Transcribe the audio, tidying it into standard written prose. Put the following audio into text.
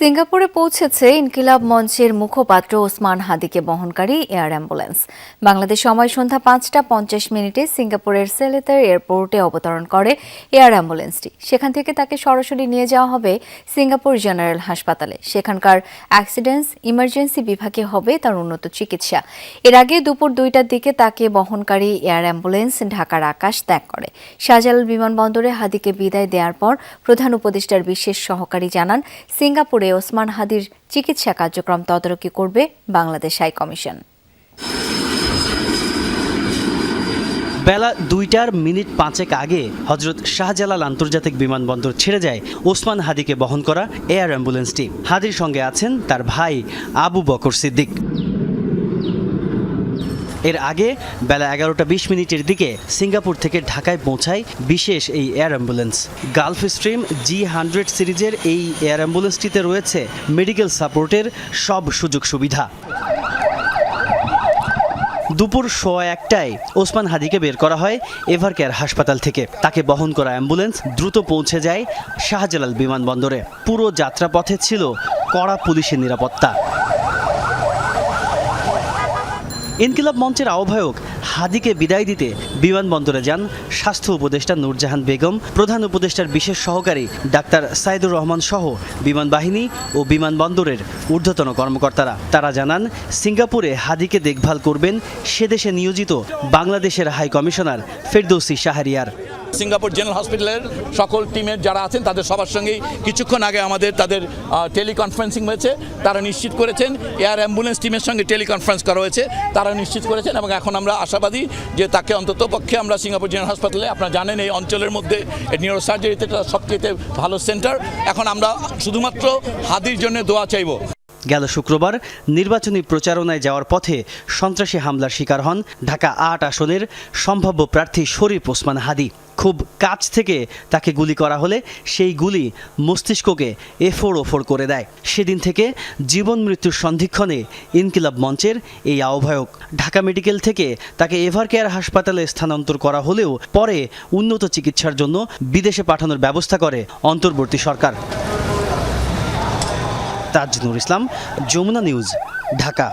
সিঙ্গাপুরে পৌঁছেছে ইনকিলাব মঞ্চের মুখপাত্র ওসমান হাদিকে বহনকারী এয়ার অ্যাম্বুলেন্স। বাংলাদেশ সময় সন্ধ্যা ৫টা ৫০ সিঙ্গাপুরের সেলেতার এয়ারপোর্টে অবতরণ করে এয়ার অ্যাম্বুলেন্সটি। সেখান থেকে তাকে সরাসরি নিয়ে যাওয়া হবে সিঙ্গাপুর জেনারেল হাসপাতালে। সেখানকার অ্যাক্সিডেন্টস ইমার্জেন্সি বিভাগে হবে তার উন্নত চিকিৎসা। এর আগে দুপুর ২টার দিকে তাকে বহনকারী এয়ার অ্যাম্বুলেন্স ঢাকার আকাশ ত্যাগ করে। শাহজালাল বিমানবন্দরে হাদিকে বিদায় দেওয়ার পর প্রধান উপদেষ্টার বিশেষ সহকারী জানান, সিঙ্গাপুরে ওসমান হাদির চিকিৎসা কার্যক্রম তদারকি করবে বাংলাদেশ হাইকমিশন। বেলা ২:৫ আগে হযরত শাহজালাল আন্তর্জাতিক বিমানবন্দর ছেড়ে যায় ওসমান হাদিকে বহন করা এয়ার অ্যাম্বুলেন্সটি। হাদির সঙ্গে আছেন তার ভাই আবু বকর সিদ্দিক। এর আগে বেলা ১১টা ২০ দিকে সিঙ্গাপুর থেকে ঢাকায় পৌঁছায় বিশেষ এই air ambulance. Gulf stream G100 সিরিজের এই এয়ার অ্যাম্বুলেন্সটিতে রয়েছে মেডিকেল সাপোর্টের সব সুযোগ সুবিধা। দুপুর ১:১টায় ওসমান হাদিকে বের করা হয় এভারকেয়ার হাসপাতাল থেকে। তাকে বহন করা অ্যাম্বুলেন্স দ্রুত পৌঁছে যায় শাহজালাল বিমানবন্দরে। পুরো যাত্রাপথে ছিল কড়া পুলিশের নিরাপত্তা। ইনকিলাব মঞ্চের আহ্বায়ক হাদিকে বিদায় দিতে বিমানবন্দরে যান স্বাস্থ্য উপদেষ্টা নূরজাহান বেগম, প্রধান উপদেষ্টার বিশেষ সহকারী ডাক্তার সাইদুর রহমান সহ বিমান বাহিনী ও বিমানবন্দরের ঊর্ধ্বতন কর্মকর্তারা। তারা জানান, সিঙ্গাপুরে হাদিকে দেখভাল করবেন সেদেশে নিয়োজিত বাংলাদেশের high commissioner Ferdousi Shahriar. Singapore general হসপিটালের সকল টিমের যারা আছেন তাদের সবার সঙ্গেই কিছুক্ষণ আগে তাদের টেলিকনফারেন্সিং হয়েছে। তারা নিশ্চিত করেছেন, এয়ার অ্যাম্বুলেন্স টিমের সঙ্গে টেলিকনফারেন্স করা হয়েছে, তারা নিশ্চিত করেছেন এবং এখন আমরা আশাবাদী যে তাকে অন্তত পক্ষে আমরা সিঙ্গাপুর জেনারেল হাসপাতালে, আপনারা জানেন এই অঞ্চলের মধ্যে নিউরোসার্জারিতে সবচেয়ে ভালো সেন্টার, এখন আমরা শুধুমাত্র হাদির জন্য দোয়া চাইব। গেল শুক্রবার নির্বাচনী প্রচারণায় যাওয়ার পথে সন্ত্রাসী হামলার শিকার হন ঢাকা ৮ আসনের সম্ভাব্য প্রার্থী শরীফ ওসমান হাদি। খুব কাছ থেকে তাকে গুলি করা হলে সেই গুলি মস্তিষ্ককে এফোড় করে দেয়। সেদিন থেকে জীবন মৃত্যুর সন্ধিক্ষণে ইনকিলাব মঞ্চের এই আহ্বায়ক। ঢাকা মেডিকেল থেকে তাকে এভারকেয়ার হাসপাতালে স্থানান্তর করা হলেও পরে উন্নত চিকিৎসার জন্য বিদেশে পাঠানোর ব্যবস্থা করে অন্তর্বর্তী সরকার। তাজনুর ইসলাম, যমুনা নিউজ, ঢাকা।